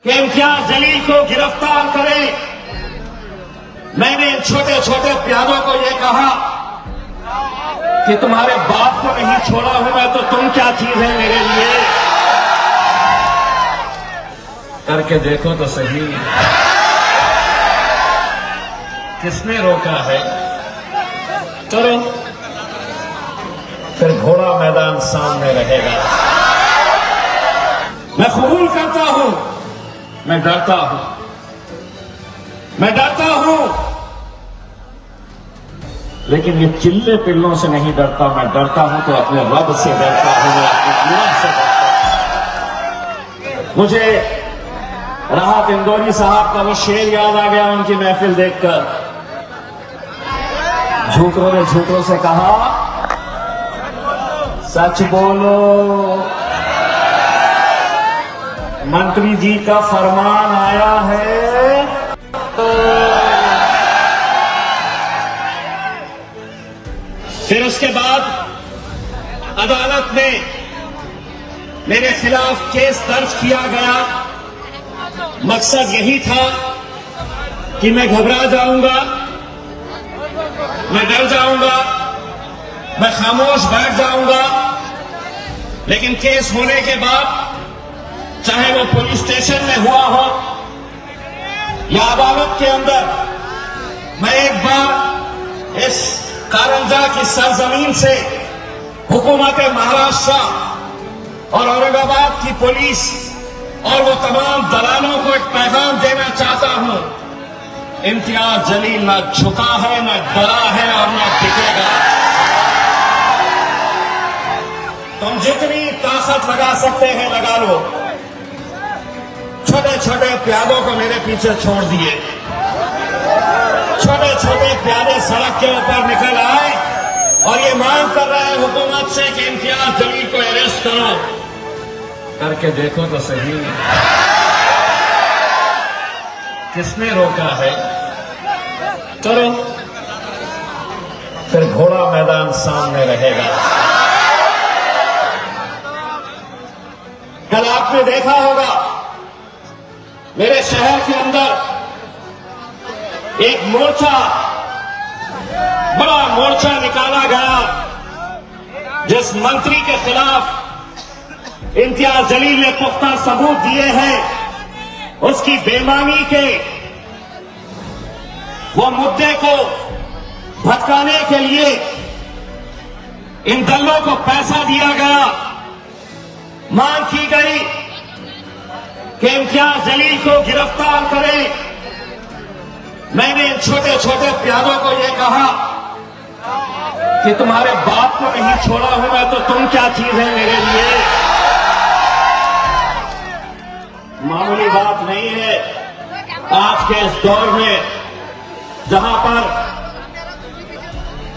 कि इम्तियाज जलील को गिरफ्तार करें। मैंने इन छोटे छोटे प्यादों को यह कहा कि तुम्हारे बाप को नहीं छोड़ा हूं मैं, तो तुम क्या चीज है मेरे लिए। करके देखो तो सही, किसने रोका है। चलो फिर घोड़ा मैदान सामने रहेगा। मैं कबूल करता हूं, मैं डरता हूं, मैं डरता हूं, लेकिन ये चिल्ले पिल्लों से नहीं डरता। मैं डरता हूं तो अपने रब से डरता हूं, मैं अपने अल्लाह से डरता हूं। मुझे राहत इंदौरी साहब का वो शेर याद आ गया उनकी महफिल देखकर। झूठों ने झूठों से कहा सच बोलो, मंत्री जी का फरमान आया है। फिर उसके बाद अदालत में मेरे खिलाफ केस दर्ज किया गया। मकसद यही था कि मैं घबरा जाऊंगा, मैं डर जाऊंगा, मैं खामोश बैठ जाऊंगा। लेकिन केस होने के बाद, चाहे वो पुलिस स्टेशन में हुआ हो या अदालत के अंदर, मैं एक बार इस कारंजा की सरजमीन से हुकूमत महाराष्ट्र और औरंगाबाद की पुलिस और वो तमाम दलालों को एक पैगाम देना चाहता हूं। इम्तियाज जलील न झुका है, न डरा है और न टिकेगा। तुम जितनी ताकत लगा सकते हैं लगा लो। छोटे छोटे प्यादों को मेरे पीछे छोड़ दिए। छोटे छोटे प्यादे सड़क के ऊपर निकल आए और ये मांग कर रहे हैं हुकूमत से कि इम्तियाज जलील को अरेस्ट करो। करके देखो तो सही, किसने रोका है। चलो फिर घोड़ा मैदान सामने रहेगा। कल आपने देखा होगा मेरे शहर के अंदर एक मोर्चा, बड़ा मोर्चा निकाला गया जिस मंत्री के खिलाफ इम्तियाज जलील ने पुख्ता सबूत दिए हैं उसकी बेईमानी के, वो मुद्दे को भटकाने के लिए इन दलों को पैसा दिया गया। मांग की गई कि इम्तियाज जलील को गिरफ्तार करें। मैंने इन छोटे छोटे प्यादों को यह कहा कि तुम्हारे बाप को नहीं छोड़ा हूं मैं, तो तुम क्या चीज है मेरे लिए। मामूली बात नहीं है। आज के इस दौर में जहां पर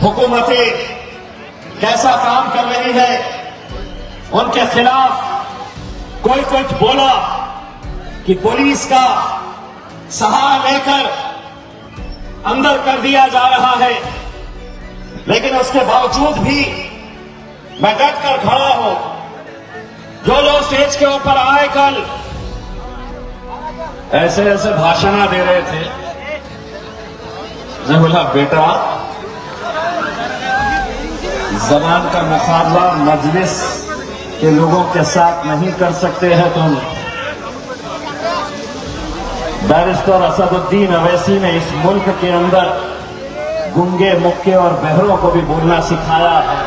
हुकूमतें कैसा काम कर रही है, उनके खिलाफ कोई कुछ बोला कि पुलिस का सहारा लेकर अंदर कर दिया जा रहा है, लेकिन उसके बावजूद भी मैं डट कर खड़ा हूं। जो लोग स्टेज के ऊपर आए कल ऐसे ऐसे भाषण दे रहे थे, मैं बोला बेटा जबान का मुकाबला मजलिस के लोगों के साथ नहीं कर सकते हैं तुम। बैरिस्टर असदुद्दीन अवैसी ने इस मुल्क के अंदर गूंगे, मुक्के और बहरों को भी बोलना सिखाया है।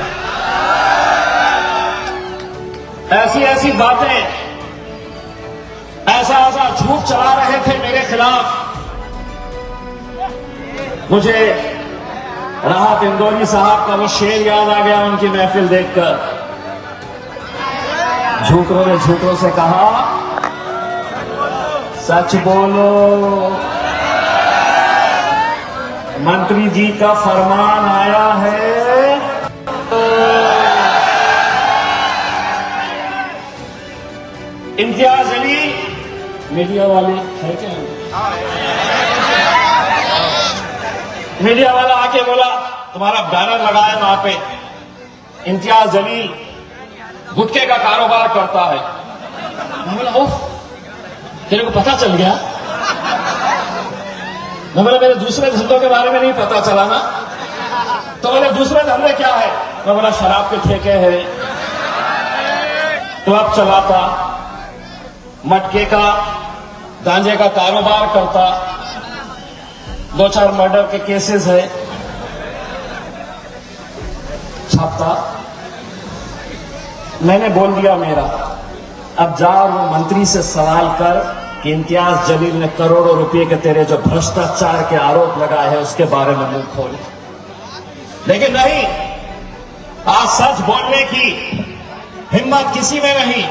ऐसी ऐसी बातें, ऐसा ऐसा झूठ चला रहे थे मेरे खिलाफ। मुझे राहत इंदौरी साहब का वो शेर याद आ गया उनकी महफिल देखकर। झूठों ने झूठों से कहा सच बोलो, मंत्री जी का फरमान आया है। इम्तियाज जलील, मीडिया वाले है क्या? मीडिया वाला आके बोला तुम्हारा बैनर लगाया वहां पे, इम्तियाज जलील गुटखे का कारोबार करता है। मैं बोला ओह तेरे को पता चल गया? मैं बोला मेरे दूसरे धंधों के बारे में नहीं पता चला ना। तो बोले दूसरे धंधे क्या है? मैं बोला शराब के ठेके हैं, क्लब चलाता, मटके का गांजे का कारोबार करता, 2-4 मर्डर के केसेस है, छापता। मैंने बोल दिया मेरा। अब जा वो मंत्री से सवाल कर कि इम्तियाज जलील ने करोड़ों रुपए के तेरे जो भ्रष्टाचार के आरोप लगाए हैं उसके बारे में मुंह खोल। लेकिन नहीं, आज सच बोलने की हिम्मत किसी में नहीं,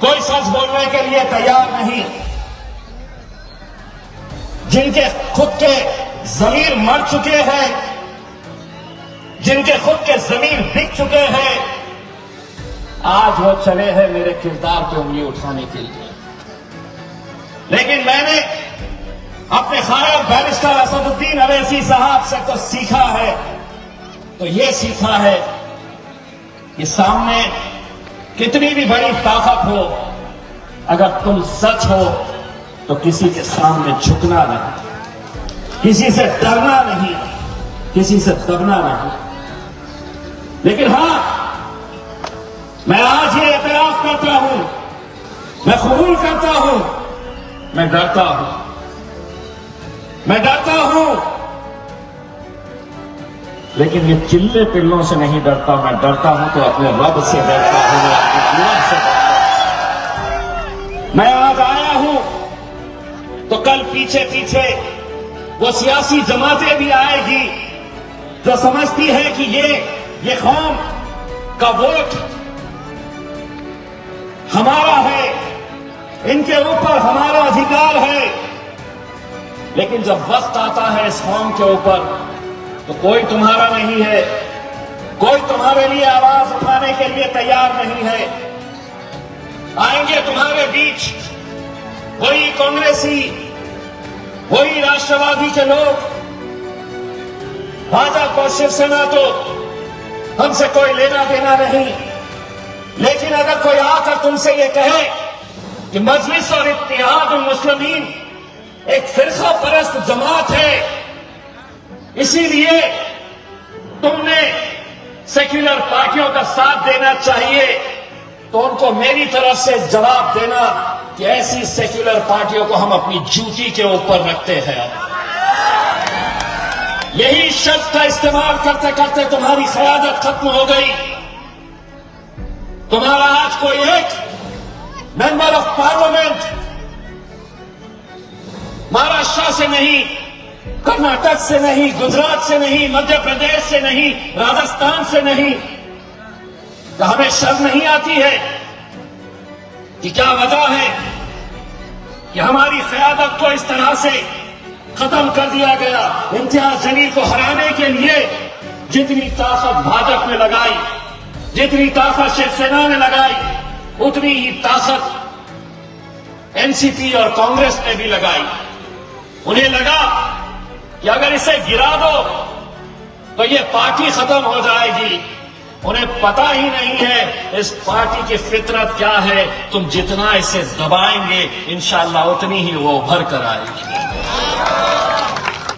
कोई सच बोलने के लिए तैयार नहीं। जिनके खुद के जमीर मर चुके हैं, जिनके खुद के जमीर बिक चुके हैं, आज वो चले हैं मेरे किरदार पे उंगली उठाने के लिए। लेकिन मैंने अपने खायब बैरिस्टर असदुद्दीन अवैसी साहब से तो सीखा है, तो ये सीखा है कि सामने कितनी भी बड़ी ताकत हो, अगर तुम सच हो तो किसी के सामने झुकना नहीं, किसी से डरना नहीं, किसी से दबना नहीं। लेकिन हां, मैं आज ये एतराफ करता हूं, मैं कबूल करता हूं, मैं डरता हूं, मैं डरता हूं। लेकिन ये चिल्ले पिल्लों से नहीं डरता, मैं डरता हूं तो अपने रब से डरता हूं, मैं अपने अल्लाह से डरता हूं। मैं आज आया हूं तो कल पीछे पीछे वो सियासी जमातें भी आएगी जो समझती है कि ये कौम का वोट हमारा है, इनके ऊपर हमारा अधिकार है। लेकिन जब वक्त आता है इस कौम के ऊपर तो कोई तुम्हारा नहीं है, कोई तुम्हारे लिए आवाज उठाने के लिए तैयार नहीं है। आएंगे तुम्हारे बीच वही कांग्रेसी, वही राष्ट्रवादी के लोग। भाजपा और शिवसेना तो हमसे कोई लेना देना नहीं। लेकिन अगर कोई आकर तुमसे ये कहे कि मजलिस और इत्तेहादुल मुस्लिमीन एक फिरका परस्त जमात है, इसीलिए तुमने सेक्युलर पार्टियों का साथ देना चाहिए, तो उनको मेरी तरफ से जवाब देना कि ऐसी सेक्युलर पार्टियों को हम अपनी जूती के ऊपर रखते हैं। यही शब्द का इस्तेमाल करते करते तुम्हारी क़यादत खत्म हो गई। तुम्हारा आज कोई एक मेंबर ऑफ पार्लियामेंट महाराष्ट्र से नहीं, कर्नाटक से नहीं, गुजरात से नहीं, मध्य प्रदेश से नहीं, राजस्थान से नहीं। तो हमें शर्म नहीं आती है कि क्या वजह है कि हमारी क़यादत को इस तरह से खत्म कर दिया गया। इम्तियाज जलील को हराने के लिए जितनी ताकत भाजपा ने लगाई, जितनी ताकत शिवसेना ने लगाई, उतनी ही ताकत एनसीपी और कांग्रेस ने भी लगाई। उन्हें लगा कि अगर इसे गिरा दो तो ये पार्टी खत्म हो जाएगी। उन्हें पता ही नहीं है इस पार्टी की फितरत क्या है। तुम जितना इसे दबाएंगे इंशाअल्लाह उतनी ही वो उभर कर आएगी।